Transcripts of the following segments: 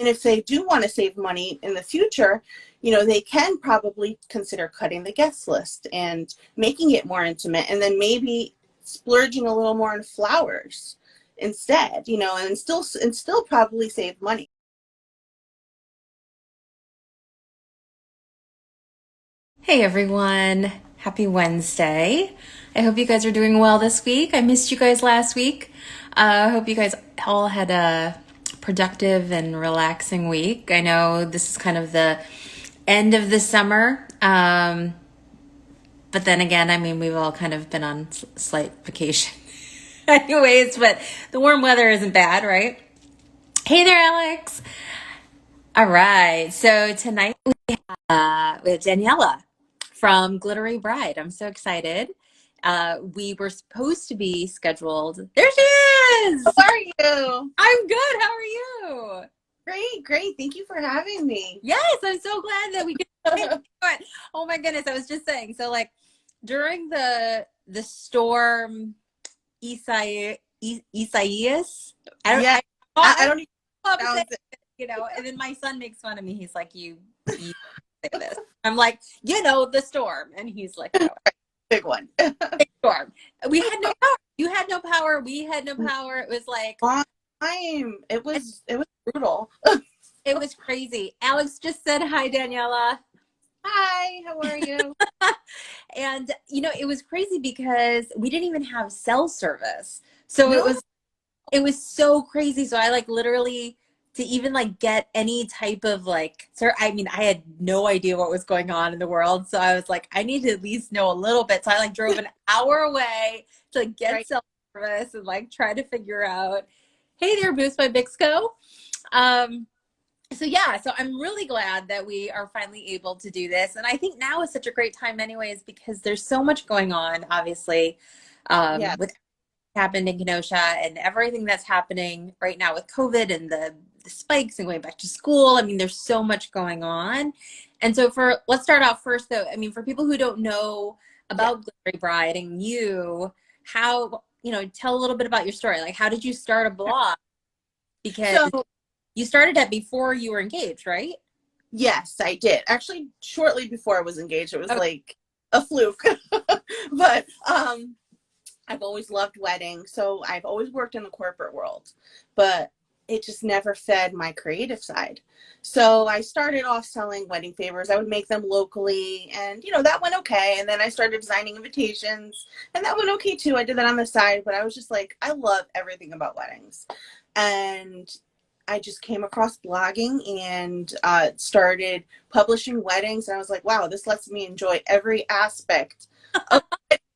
And if they do want to save money in the future, they can probably consider cutting the guest list and making it more intimate, and then maybe splurging a little more on flowers instead, and still probably save money. Hey everyone, happy Wednesday. I hope you guys are doing well this week. I missed you guys last week. I hope you guys all had a productive and relaxing week. I know this is kind of the end of the summer, but then again, I mean, we've all kind of been on slight vacation anyways, but the warm weather isn't bad, right? Hey there, Alex. All right, so tonight with Daniela from Glittery Bride. I'm so excited. We were supposed to be scheduled. There she How is. are you? I'm good. How are you? Great, great. Thank you for having me. Yes, I'm so glad that we could. Oh my goodness, I was just saying. So like during the storm, Isaias. Yeah, I don't even love saying pronounce it. and then my son makes fun of me. He's like, you say this. I'm like, the storm. And he's like, no, Big one. big storm. We had no power. You had no power. We had no power. It was like, Long time. It was brutal. it was crazy. Alex just said, hi, Daniela. Hi, how are you? And, it was crazy because we didn't even have cell service. So No. it was so crazy. So I like literally to even like get any type of like, sir, I mean, I had no idea what was going on in the world. So I was like, I need to at least know a little bit. So I like drove an hour away to like, get Right. cell service and like try to figure out, hey there, Boost by Bixco. Um, so yeah, so I'm really glad that we are finally able to do this. And I think now is such a great time anyways, because there's so much going on, obviously, Yeah. with happened in Kenosha and everything that's happening right now with COVID and the spikes and going back to school. I mean, there's so much going on. And so let's start out first though. I mean, for people who don't know Yeah. about Glittery Bride and you, how, tell a little bit about your story. Like, how did you start a blog? Because So, you started that before you were engaged, right? yes, I did. Actually, shortly before I was engaged, it was Okay. like a fluke. But I've always loved weddings, so I've always worked in the corporate world, but it just never fed my creative side. So I started off selling wedding favors. I would make them locally, and that went okay. And then I started designing invitations, and that went okay too. I did that on the side, but I was just like, I love everything about weddings. And I just came across blogging and started publishing weddings. And I was like, wow, this lets me enjoy every aspect of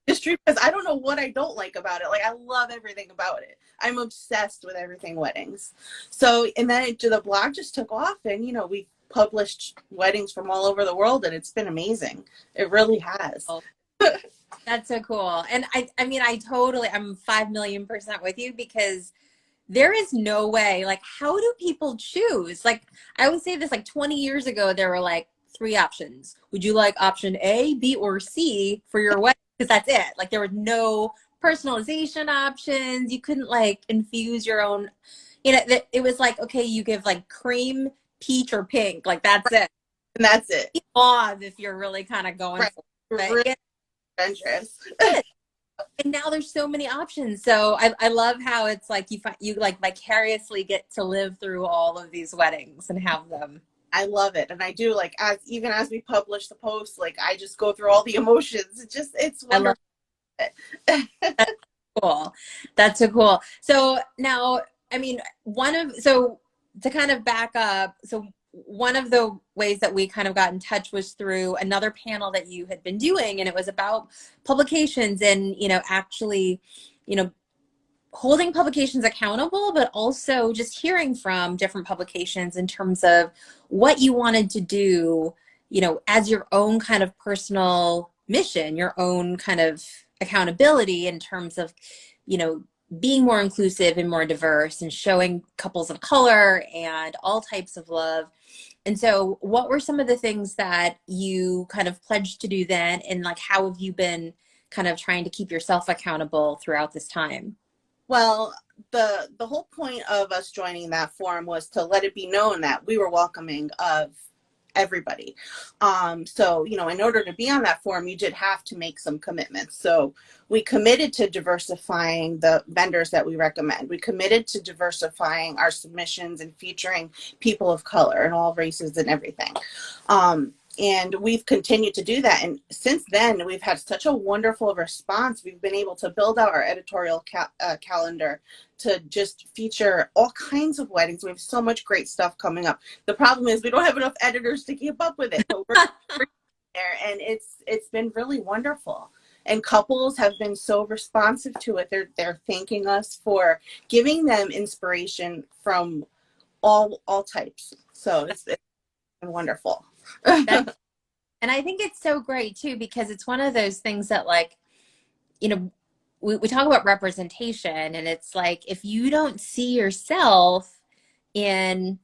industry, because I don't know what I don't like about it. Like, I love everything about it. I'm obsessed with everything weddings. So, and then the blog just took off, and we published weddings from all over the world, and it's been amazing. It really has. Oh, that's so cool. And I mean, I'm 5,000,000% with you because there is no way, like, how do people choose? Like, I would say this like 20 years ago, there were like three options. Would you like option A, B, or C for your wedding? Because that's it. Like, there were no personalization options. You couldn't like infuse your own, it was like, okay, you give like cream, peach, or pink. Like, that's it. And that's it. Mauve if you're really kind of going Right. for it. But Really yeah, adventurous. and now there's so many options. So I love how it's like you like vicariously get to live through all of these weddings and have them. I love it. And I do, like, as we publish the post, like, I just go through all the emotions. It's I love wonderful. that. Cool. That's so cool. So now, I mean, so to kind of back up, so one of the ways that we kind of got in touch was through another panel that you had been doing, and it was about publications and, actually, you know, holding publications accountable, but also just hearing from different publications in terms of what you wanted to do, as your own kind of personal mission, your own kind of accountability in terms of, you know, being more inclusive and more diverse and showing couples of color and all types of love. And so what were some of the things that you kind of pledged to do then? And like, how have you been kind of trying to keep yourself accountable throughout this time? Well, the whole point of us joining that forum was to let it be known that we were welcoming of everybody. So, you know, in order to be on that forum, you did have to make some commitments. So we committed to diversifying the vendors that we recommend. We committed to diversifying our submissions and featuring people of color and all races and everything. And we've continued to do that. And since then, we've had such a wonderful response. We've been able to build out our editorial calendar to just feature all kinds of weddings. We have so much great stuff coming up. The problem is we don't have enough editors to keep up with it, but we're there, and it's been really wonderful. And couples have been so responsive to it. They're thanking us for giving them inspiration from all types. So it's been wonderful. And I think it's so great too, because it's one of those things that, like, you know, we talk about representation, and it's like, if you don't see yourself in,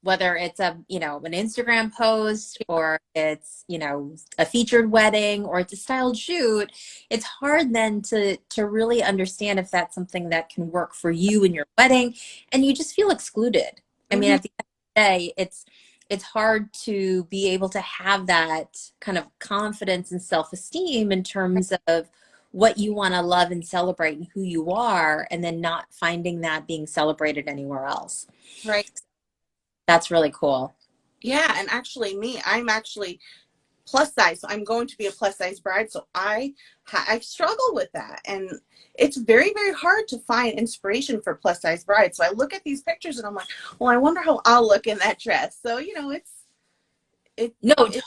whether it's a, you know, an Instagram post, or it's, you know, a featured wedding, or it's a styled shoot, it's hard then to really understand if that's something that can work for you and your wedding, and you just feel excluded. I mean, at the end of the day, it's hard to be able to have that kind of confidence and self-esteem in terms of what you want to love and celebrate and who you are, and then not finding that being celebrated anywhere else. Right. That's really cool. Yeah, and actually I'm actually plus size, so I'm going to be a plus size bride, so I struggle with that, and it's very, very hard to find inspiration for plus size brides. So I look at these pictures and I'm like, well, I wonder how I'll look in that dress. So, you know,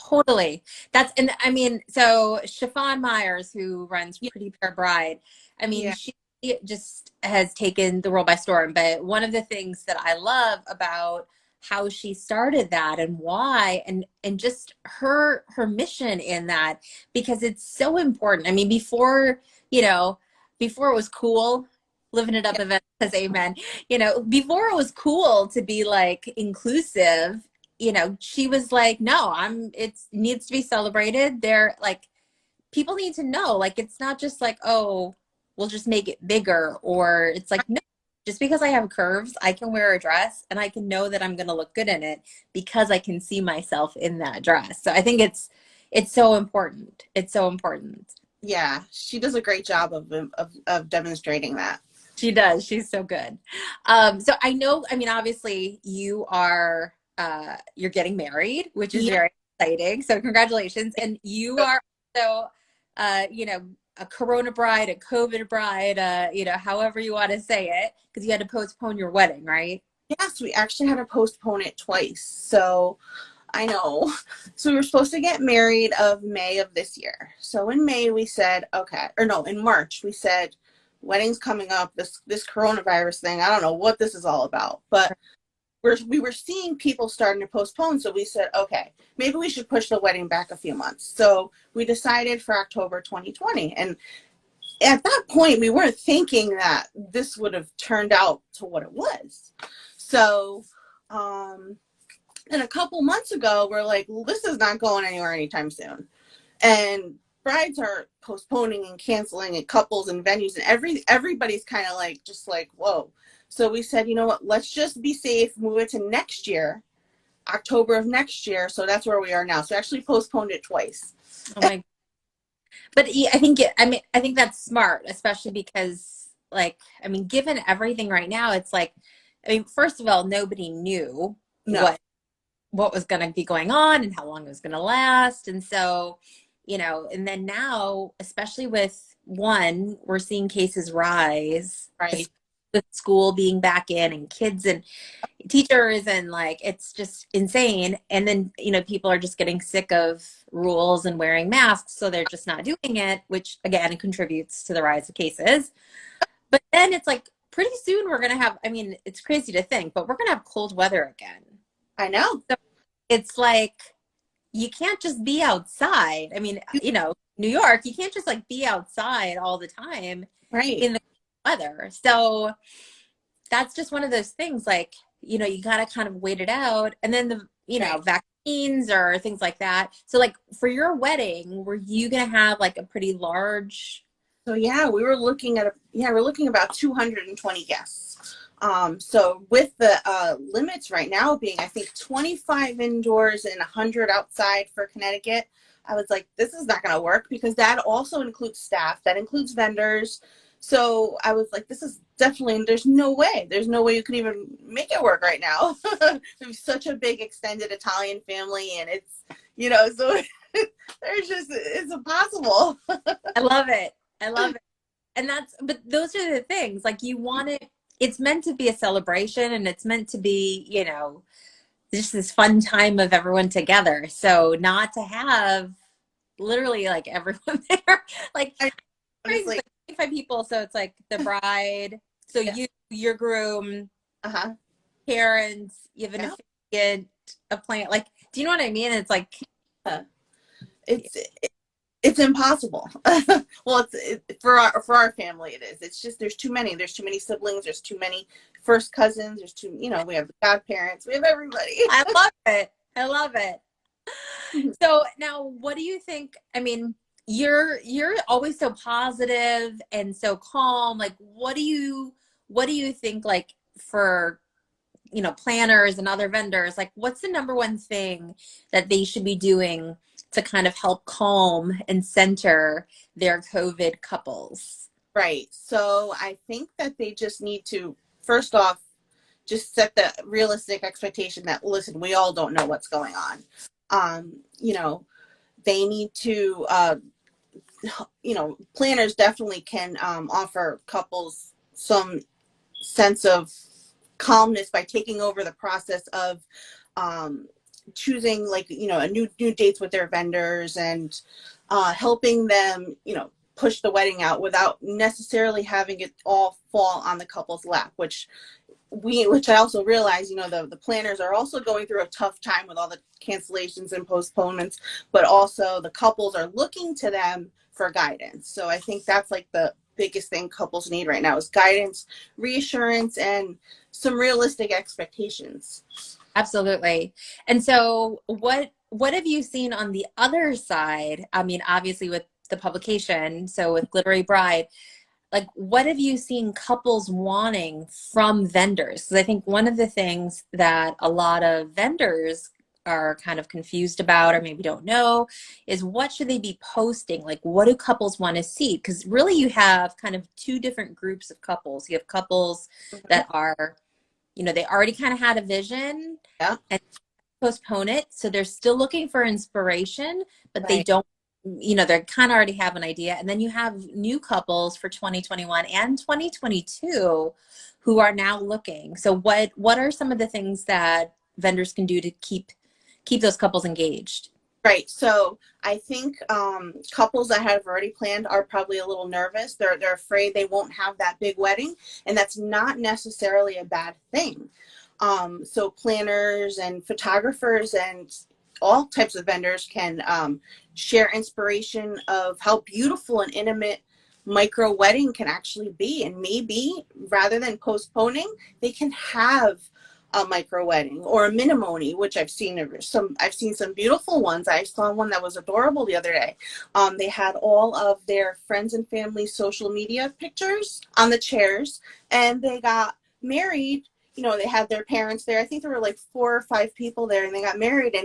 Totally. That's, and I mean, so Chiffon Myers, who runs Pretty Pair Bride, I mean, yeah, she just has taken the world by storm. But one of the things that I love about how she started that, and why, and just her mission in that, because it's so important. I mean, before, you know, before it was cool, living it up event says amen, you know, before it was cool to be like inclusive, you know, she was like, no, it needs to be celebrated. They're like, people need to know, like, it's not just like, oh, we'll just make it bigger. Or it's like, no, just because I have curves, I can wear a dress and I can know that I'm going to look good in it because I can see myself in that dress. So I think it's so important. It's so important. yeah, she does a great job of demonstrating that. She does. She's so good. So I know, I mean, obviously you are, you're getting married, which is Yeah. very exciting. So congratulations. And you are also, you know, a Corona bride, a COVID bride, you know, however you want to say it, because you had to postpone your wedding, right? Yes, we actually had to postpone it twice. So I know. So we were supposed to get married of May of this year. So in May we said, okay, or no, in March we said, wedding's coming up. This coronavirus thing, I don't know what this is all about, but we were seeing people starting to postpone. So we said, okay, maybe we should push the wedding back a few months. So we decided for October 2020. And at that point, we weren't thinking that this would have turned out to what it was. So, and a couple months ago, we're like, well, this is not going anywhere anytime soon. And brides are postponing and canceling, and couples and venues, and everybody's kind of like, just like, whoa. So we said, you know what, let's just be safe, move it to next year, October of next year. So that's where we are now. So we actually postponed it twice. Oh my, but I think that's smart, especially because, like, I mean, given everything right now, it's like, I mean, first of all, nobody knew No. what was going to be going on and how long it was going to last. And so, you know, and then now, especially with one, we're seeing cases rise, Right. with school being back in and kids and teachers, and like, it's just insane. And then, you know, people are just getting sick of rules and wearing masks, so they're just not doing it, which again contributes to the rise of cases. But then it's like, pretty soon we're going to have, I mean, it's crazy to think, but we're going to have cold weather again. I know. So it's like, you can't just be outside. I mean, you know, New York, you can't just like be outside all the time Right. in the weather. So that's just one of those things, like, you know, you got to kind of wait it out. And then the, you know, vaccines or things like that. So like, for your wedding, were you going to have like a pretty large So yeah, we're looking about 220 guests. So with the limits right now being, I think, 25 indoors and 100 outside for Connecticut, I was like, this is not going to work because that also includes staff, that includes vendors. So I was like, this is definitely, there's no way you could even make it work right now. There's such a big extended Italian family, and it's, so there's just, it's impossible. I love it. I love it. And but those are the things, like you want it, it's meant to be a celebration and it's meant to be, just this fun time of everyone together. So not to have literally like everyone there, like I crazy, honestly, like 25 people. So it's like the bride, so yeah. your groom, Uh-huh. parents, you have an Yeah. officiant, a plant. Like, do you know what I mean? It's like, Uh, it's it's impossible. Well, for our family it is. It's just there's too many siblings, there's too many first cousins, there's too, we have the godparents, we have everybody. I love it. I love it. So now, what do you think? I mean, you're always so positive and so calm. Like, what do you think? Like for planners and other vendors, like what's the number one thing that they should be doing to kind of help calm and center their COVID couples? Right. So I think that they just need to, first off, just set the realistic expectation that, listen, we all don't know what's going on. You know, they need to planners definitely can offer couples some sense of calmness by taking over the process of um, choosing, like, a new dates with their vendors, and helping them, push the wedding out without necessarily having it all fall on the couple's lap, which I also realize, the planners are also going through a tough time with all the cancellations and postponements, but also the couples are looking to them for guidance. So I think that's like the biggest thing couples need right now is guidance, reassurance, and some realistic expectations. Absolutely. And so what have you seen on the other side? I mean, obviously with the publication, so with Glittery Bride, like what have you seen couples wanting from vendors? Because I think one of the things that a lot of vendors are kind of confused about or maybe don't know is what should they be posting? Like what do couples want to see? Because really you have kind of two different groups of couples. You have couples Mhm. that are, they already kind of had a vision Yeah. and postpone it. So they're still looking for inspiration, but they Right. don't, they kind of already have an idea. And then you have new couples for 2021 and 2022 who are now looking. So what are some of the things that vendors can do to keep those couples engaged? Right. So I think couples that have already planned are probably a little nervous. They're afraid they won't have that big wedding, and that's not necessarily a bad thing. So planners and photographers and all types of vendors can share inspiration of how beautiful and intimate micro wedding can actually be, and maybe rather than postponing, they can have a micro wedding or a minimony, which I've seen some beautiful ones. I saw one that was adorable the other day. They had all of their friends and family social media pictures on the chairs, and they got married. They had their parents there. I think there were like 4 or 5 people there, and they got married,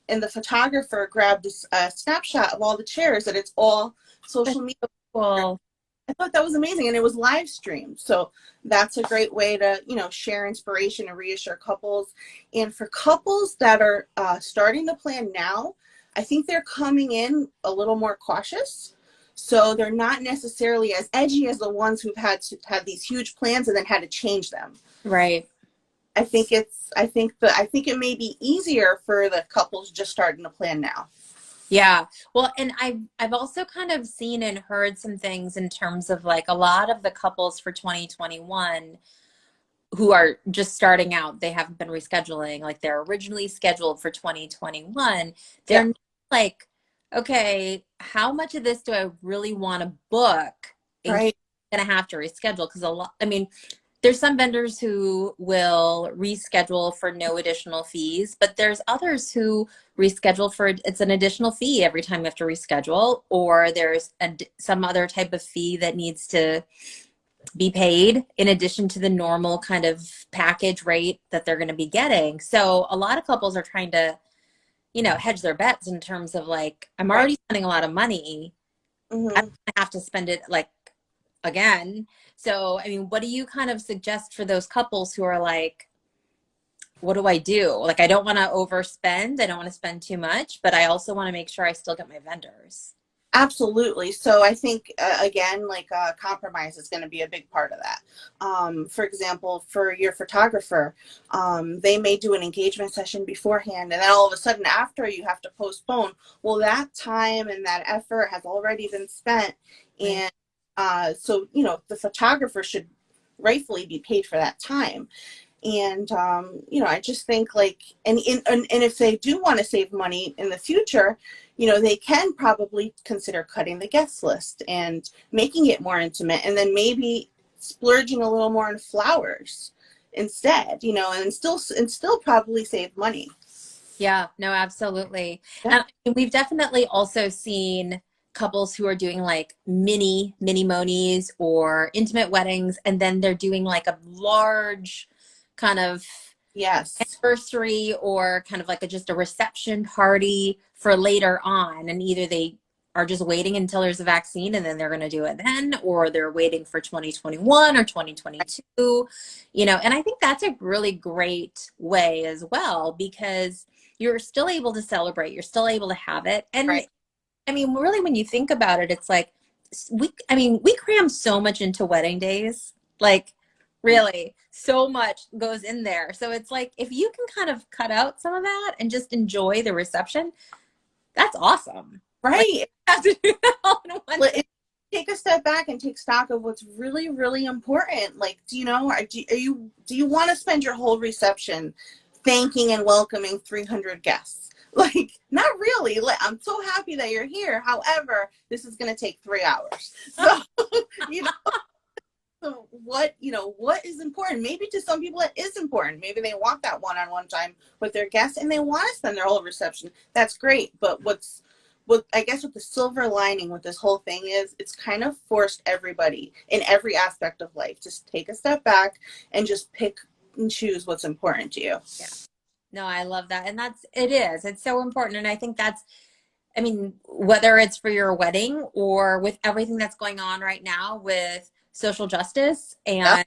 and the photographer grabbed a snapshot of all the chairs, and it's all social media. Well, I thought that was amazing, and it was live streamed. So that's a great way to, share inspiration and reassure couples. And for couples that are starting to plan now, I think they're coming in a little more cautious. So they're not necessarily as edgy as the ones who've had these huge plans and then had to change them. right. I think it may be easier for the couples just starting to plan now. Yeah. Well, and I've also kind of seen and heard some things in terms of like a lot of the couples for 2021 who are just starting out, they haven't been rescheduling, like they're originally scheduled for 2021. They're Yeah. not like, okay, how much of this do I really want to book in case Right. I'm gonna have to reschedule? Because a lot, I mean, there's some vendors who will reschedule for no additional fees, but there's others who reschedule for it's an additional fee every time you have to reschedule, or there's some other type of fee that needs to be paid in addition to the normal kind of package rate that they're going to be getting. So a lot of couples are trying to, hedge their bets in terms of like, I'm already spending a lot of money. I Mm-hmm. have to spend it like again. So, I mean, what do you kind of suggest for those couples who are like, what do I do? Like, I don't want to overspend. I don't want to spend too much, but I also want to make sure I still get my vendors. Absolutely. So I think, again, like compromise is going to be a big part of that. For example, for your photographer, they may do an engagement session beforehand, and then all of a sudden after you have to postpone. Well, that time and that effort has already been spent. Right. And so, the photographer should rightfully be paid for that time. And I just think like, and if they do want to save money in the future, they can probably consider cutting the guest list and making it more intimate, and then maybe splurging a little more on flowers instead, and still probably save money. Yeah, no, absolutely. Yeah. And we've definitely also seen couples who are doing like mini monies or intimate weddings, and then they're doing like a large kind of Yes. anniversary or kind of like just a reception party for later on. And either they are just waiting until there's a vaccine and then they're going to do it then, or they're waiting for 2021 or 2022, and I think that's a really great way as well, because you're still able to celebrate, you're still able to have it. And Right. I mean, really, when you think about it, it's like we cram so much into wedding days. Like, really, so much goes in there. So it's like if you can kind of cut out some of that and just enjoy the reception, that's awesome. Like, Right. have to do that all in one day. Take a step back and take stock of what's really, really important. Like, do you want to spend your whole reception thanking and welcoming 300 guests? Like, not really. Like, I'm so happy that you're here. However, this is going to take 3 hours. So, you know, so what is important? Maybe to some people it is important. Maybe they want that one-on-one time with their guests and they want to spend their whole reception. That's great. But what I guess what the silver lining with this whole thing is, it's kind of forced everybody in every aspect of life to take a step back and just pick and choose what's important to you. Yeah. No, I love that. And it's so important. And I think I mean, whether it's for your wedding or with everything that's going on right now with social justice. And Yep.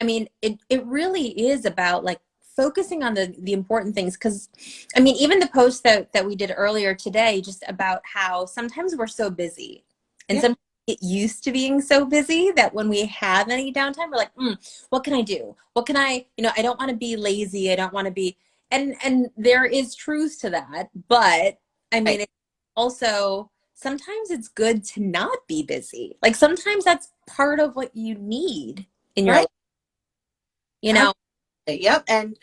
I mean, it really is about like focusing on the important things. Cause I mean, even the post that we did earlier today, just about how sometimes we're so busy and Yeah. sometimes get used to being so busy that when we have any downtime, we're like, what can I do? What can I don't want to be lazy. I don't want to be, and there is truth to that. But I mean, Right. it also, sometimes it's good to not be busy. Like sometimes that's part of what you need in your Right. life, you know? Yep. And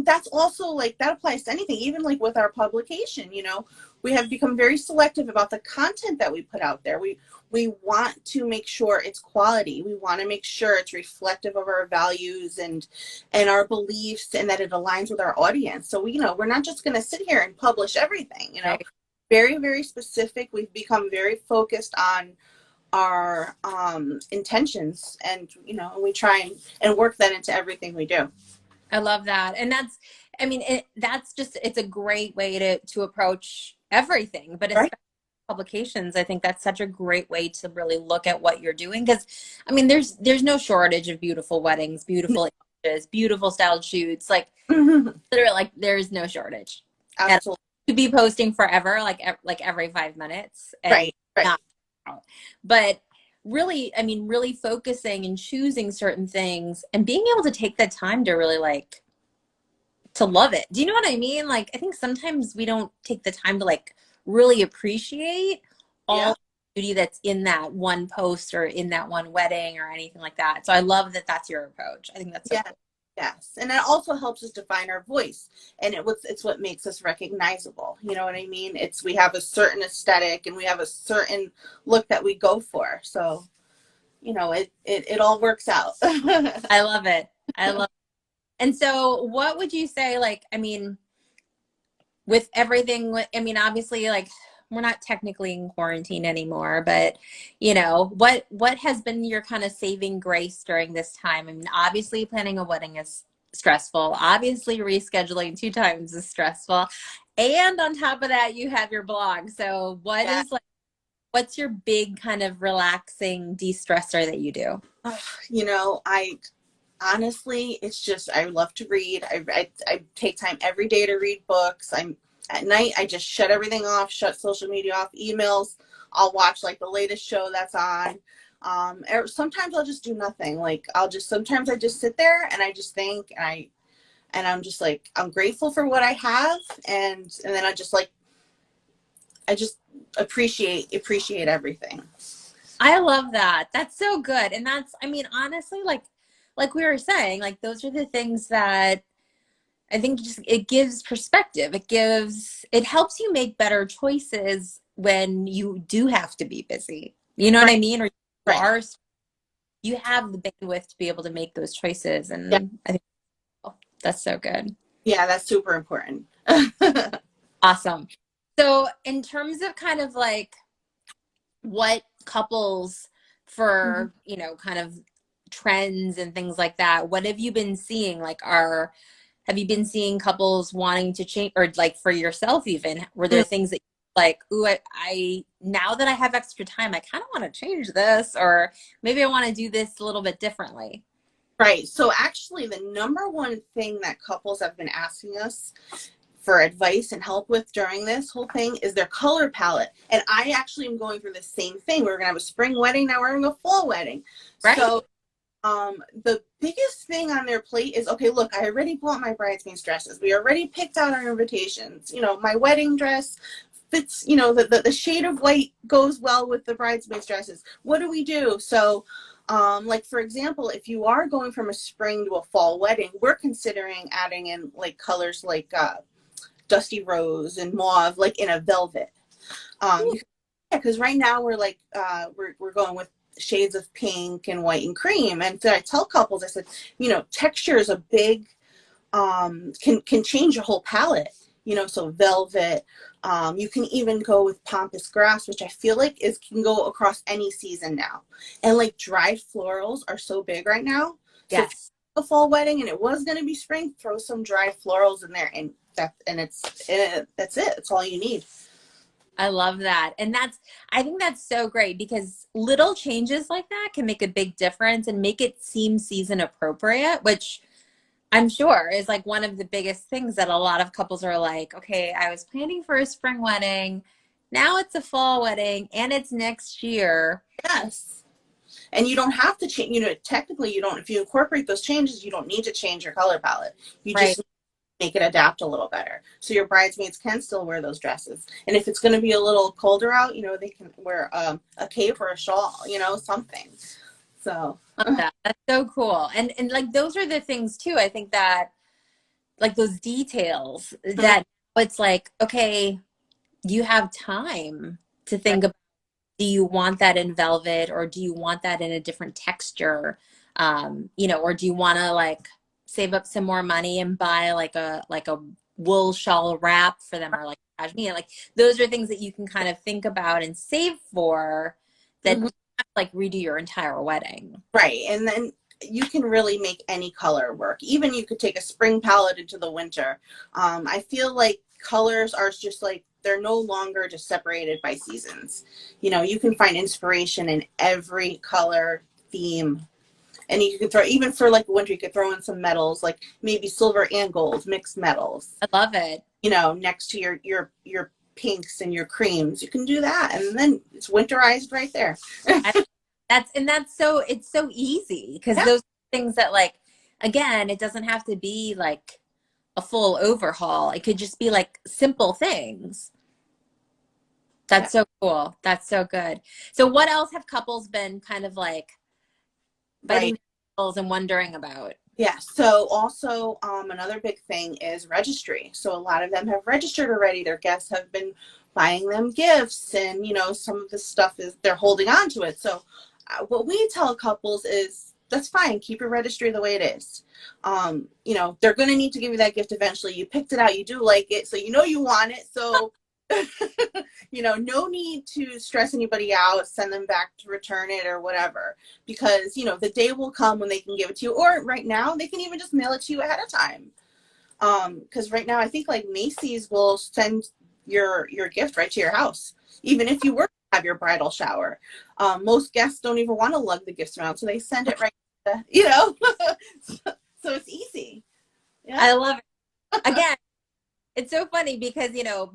that's also like that applies to anything, even like with our publication, we have become very selective about the content that we put out there. We want to make sure it's quality. We want to make sure it's reflective of our values and our beliefs, and that it aligns with our audience. So we're not just going to sit here and publish everything, Right. very, very specific. We've become very focused on our intentions, and we try and work that into everything we do. I love that. And I mean, it's a great way to approach everything, but Right. especially publications. I think that's such a great way to really look at what you're doing. Cause I mean, there's no shortage of beautiful weddings, beautiful images, beautiful styled shoots. Like literally, like there's no shortage. And Absolutely. to be posting forever, like every 5 minutes. And Right. not, but really, I mean, really focusing and choosing certain things and being able to take the time to really like to love it. Do you know what I mean? Like, I think sometimes we don't take the time to like really appreciate all Yeah. the beauty that's in that one post or in that one wedding or anything like that. So I love that that's your approach. I think that's so Yeah. cool. Yes. And it also helps us define our voice, and it's what makes us recognizable. You know what I mean? We have a certain aesthetic and we have a certain look that we go for. So you know, it all works out. I love it. I love it. And so what would you say, like, I mean, with everything, I mean, obviously, like, we're not technically in quarantine anymore, but you know, what has been your kind of saving grace during this time? I mean, obviously planning a wedding is stressful. Obviously rescheduling 2 times is stressful. And on top of that, you have your blog. So what Yeah. is like, what's your big kind of relaxing de-stressor that you do? You know, I honestly, it's just, I love to read. I take time every day to read books. I'm at night, I just shut everything off, shut social media off, emails. I'll watch like the latest show that's on. Sometimes I'll just do nothing. Like sometimes I just sit there and I just think, and I'm just like, I'm grateful for what I have. And then I just appreciate everything. I love that. That's so good. And that's, I mean, honestly, like we were saying, like those are the things that I think just it gives perspective. It helps you make better choices when you do have to be busy. You know what I Right. mean? Or Right. you have the bandwidth to be able to make those choices. Yeah. And I think oh, that's so good. Yeah, that's super important. Awesome. So in terms of kind of like what couples Mhm. for, you know, kind of trends and things like that, what have you been seeing? Like have you been seeing couples wanting to change, or like for yourself even, were there things that like, ooh, I now that I have extra time, I kind of want to change this, or maybe I want to do this a little bit differently? Right. So actually the number one thing that couples have been asking us for advice and help with during this whole thing is their color palette. And I actually am going through the same thing. We're gonna have a spring wedding, now we're having a fall wedding. Right. So the biggest thing on their plate is, okay, look, I already bought my bridesmaids dresses. We already picked out our invitations. You know, my wedding dress fits, you know, the shade of white goes well with the bridesmaids dresses. What do we do? So like for example, if you are going from a spring to a fall wedding, we're considering adding in like colors like dusty rose and mauve, like in a velvet. Ooh, Yeah, because right now we're like we're going with shades of pink and white and cream. And so I tell couples, I said, you know, texture is a big can change your whole palette. You know, so velvet. You can even go with pampas grass, which I feel like is can go across any season now. And like dried florals are so big right now. So if yes. a fall wedding and it was going to be spring, throw some dried florals in there, and that's it. That's all you need. I love that. And I think that's so great because little changes like that can make a big difference and make it seem season appropriate, which I'm sure is like one of the biggest things that a lot of couples are like, okay, I was planning for a spring wedding. Now it's a fall wedding and it's next year. Yes. And you don't have to change, you know, technically you don't, if you incorporate those changes, you don't need to change your color palette. You Right. just make it adapt a little better. So your bridesmaids can still wear those dresses. And if it's going to be a little colder out, you know, they can wear a cape or a shawl, you know, something. So, Love that. That's so cool. And like those are the things too. I think that like those details that it's like, okay, you have time to right. think about, do you want that in velvet or do you want that in a different texture? You know, or do you want to like save up some more money and buy like a wool shawl wrap for them, or like cashmere? Like those are things that you can kind of think about and save for that Mhm. like redo your entire wedding. Right. And then you can really make any color work. Even you could take a spring palette into the winter. I feel like colors are just like, they're no longer just separated by seasons. You know, you can find inspiration in every color theme. And you could throw, even for like winter, you could throw in some metals, like maybe silver and gold, mixed metals, I love it. you know, next to your pinks and your creams. You can do that. And then it's winterized right there. I, that's so it's so easy because Yeah. those things that like again, it doesn't have to be like a full overhaul. It could just be like simple things. Yeah. That's so cool. That's so good. So what else have couples been kind of like biting Right. their nails and wondering about? Yeah. So also another big thing is registry. So a lot of them have registered already. Their guests have been buying them gifts, and you know some of the stuff is they're holding on to it. So what we tell couples is that's fine. Keep your registry the way it is. You know, they're going to need to give you that gift eventually. You picked it out. You do like it. So you know you want it. So, you know, no need to stress anybody out, send them back to return it or whatever. Because, you know, the day will come when they can give it to you. Or right now, they can even just mail it to you ahead of time. Because right now, I think like Macy's will send your gift right to your house. Even if you were to have your bridal shower. Most guests don't even want to lug the gifts around. So they send it right to, you know. So it's easy. Yeah. I love it. Again, it's so funny because, you know,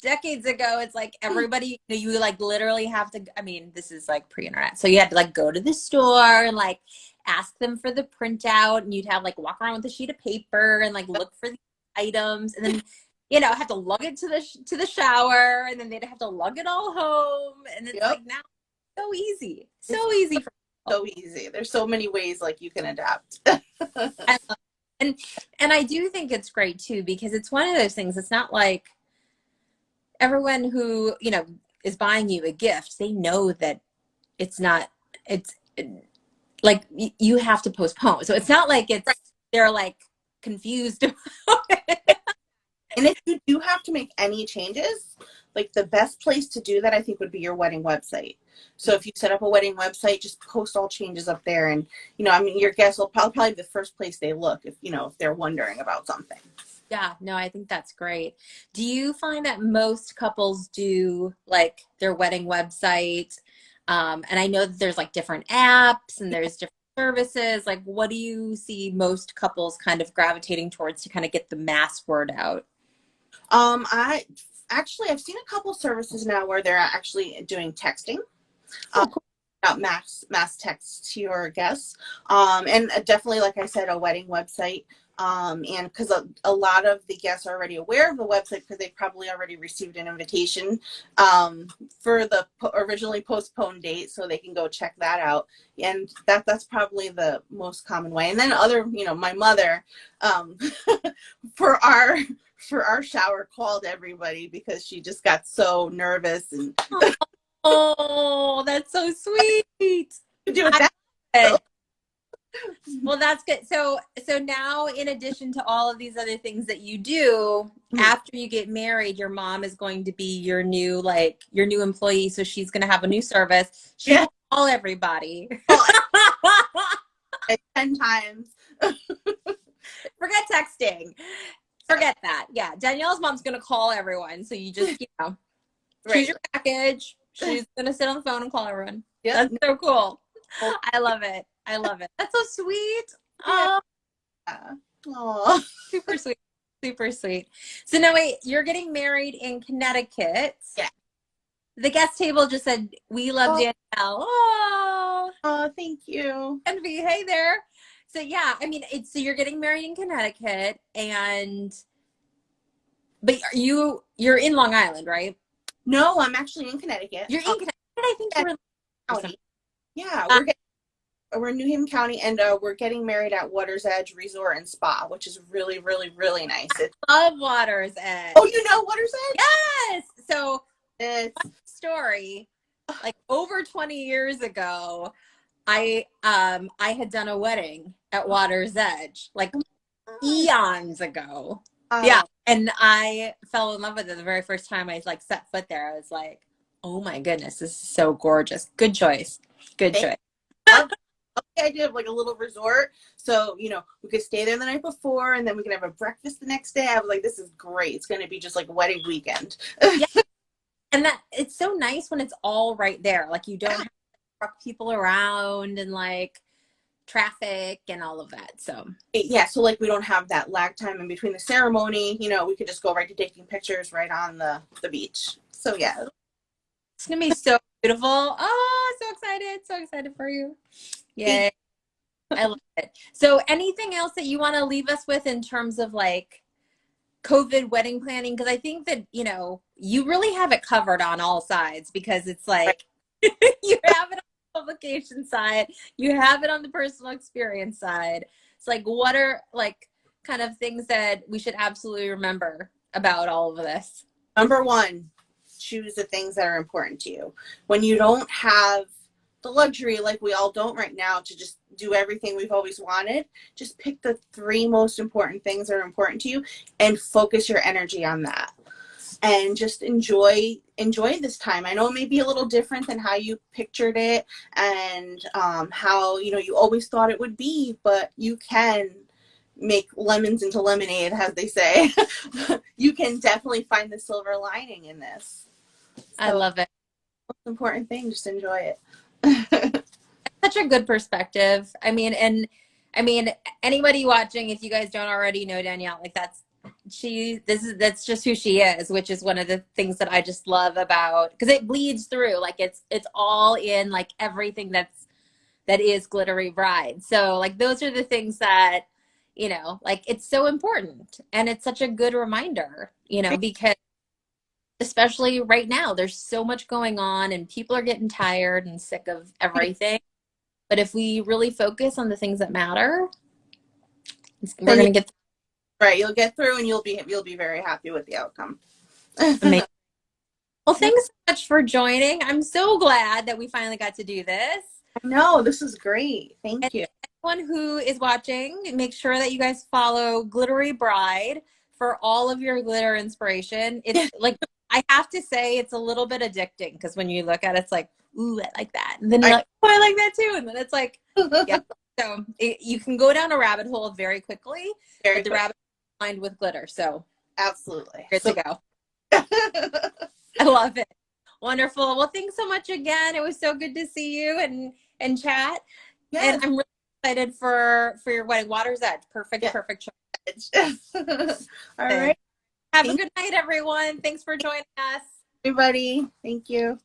decades ago, it's like everybody, you like literally have to, I mean, this is like pre-internet. So you had to like go to the store and like ask them for the printout, and you'd have like walk around with a sheet of paper and like look for the items, and then, you know, have to lug it to the shower, and then they'd have to lug it all home. And it's like now so easy. So easy for so easy. There's so many ways like you can adapt. and I do think it's great too, because it's one of those things. It's not like everyone who, you know, is buying you a gift, they know that it's not, like you have to postpone. So it's not like it's, they're like confused. And if you do have to make any changes, like the best place to do that, I think, would be your wedding website. So if you set up a wedding website, just post all changes up there. And, you know, I mean, your guests will probably be the first place they look if, you know, if they're wondering about something. Yeah, no, I think that's great. Do you find that most couples do like their wedding website? And I know that there's like different apps and there's different services. Like, what do you see most couples kind of gravitating towards to kind of get the mass word out? I've seen a couple services now where they're actually doing texting. Cool. About mass text to your guests. And definitely, like I said, a wedding website. And because a lot of the guests are already aware of the website because they probably already received an invitation for the originally postponed date, so they can go check that out. And that's probably the most common way. And then other, you know, my mother for our shower called everybody because she just got so nervous and Oh, that's so sweet. do that. Well, that's good. So now, in addition to all of these other things that you do, after you get married, your mom is going to be your new employee. So she's going to have a new service. She will call everybody. 10 times. Forget texting. Forget that. Yeah. Danielle's mom's going to call everyone. So you just, you know, choose your package. She's going to sit on the phone and call everyone. That's so cool. I love it. I love it. That's so sweet. Oh, yeah. Super sweet. Super sweet. So now wait, you're getting married in Connecticut. Yeah. The guest table just said, "We love Danielle." Oh, thank you. Envy, hey there. So yeah, I mean, so you're getting married in Connecticut, but you're in Long Island, right? No, I'm actually in Connecticut. You're in Connecticut. I think you're in County. Yeah, we're in New Haven County, and we're getting married at Water's Edge Resort and Spa, which is really, really, really nice. I love Water's Edge. Oh, you know Water's Edge? Yes. So it's story, like over 20 years ago, I had done a wedding at Water's Edge, like eons ago. Yeah. And I fell in love with it the very first time I like set foot there. I was like, oh my goodness, this is so gorgeous. Good choice. Good choice. The idea of like a little resort, so you know we could stay there the night before and then we can have a breakfast the next day. I was like, this is great. It's going to be just like a wedding weekend. Yeah. And that it's so nice when it's all right there. Like you don't have to truck people around and like traffic and all of that. So yeah, so like we don't have that lag time in between the ceremony. You know, we could just go right to taking pictures right on the beach. So yeah, it's gonna be so beautiful. Oh, so excited for you. Yay. I love it. So anything else that you want to leave us with in terms of like COVID wedding planning? Because I think that, you know, you really have it covered on all sides, because it's like you have it on the publication side, you have it on the personal experience side. It's like, what are like kind of things that we should absolutely remember about all of this? Number one, choose the things that are important to you. When you don't the luxury, like we all don't right now, to just do everything we've always wanted. Just pick the 3 most important things that are important to you and focus your energy on that. And just enjoy this time. I know it may be a little different than how you pictured it and how you always thought it would be, but you can make lemons into lemonade, as they say. You can definitely find the silver lining in this. So, I love it. most important thing, just enjoy it. Such a good perspective. I mean, anybody watching, if you guys don't already know Danielle, like that's just who she is, which is one of the things that I just love about, because it bleeds through, like it's all in like everything that is Glittery Bride. So like those are the things that, like it's so important, and it's such a good reminder, because especially right now there's so much going on and people are getting tired and sick of everything. But if we really focus on the things that matter, we're going to get right. You'll get through, and you'll be very happy with the outcome. amazing. Well, thanks so much for joining. I'm so glad that we finally got to do this. No, this is great. Thank you. Anyone who is watching, make sure that you guys follow Glittery Bride for all of your glitter inspiration. It's like, I have to say, it's a little bit addicting, because when you look at it, it's like, ooh, I like that. And then you're like, oh, I like that too. And then it's like, yeah. So you can go down a rabbit hole very quickly, but the rabbit hole is lined with glitter. So absolutely. Good to go. I love it. Wonderful. Well, thanks so much again. It was so good to see you and chat. Yes. And I'm really excited for your wedding. Water's Edge. Perfect choice. All right. Have a good night, everyone. Thanks for joining us. Everybody. Thank you.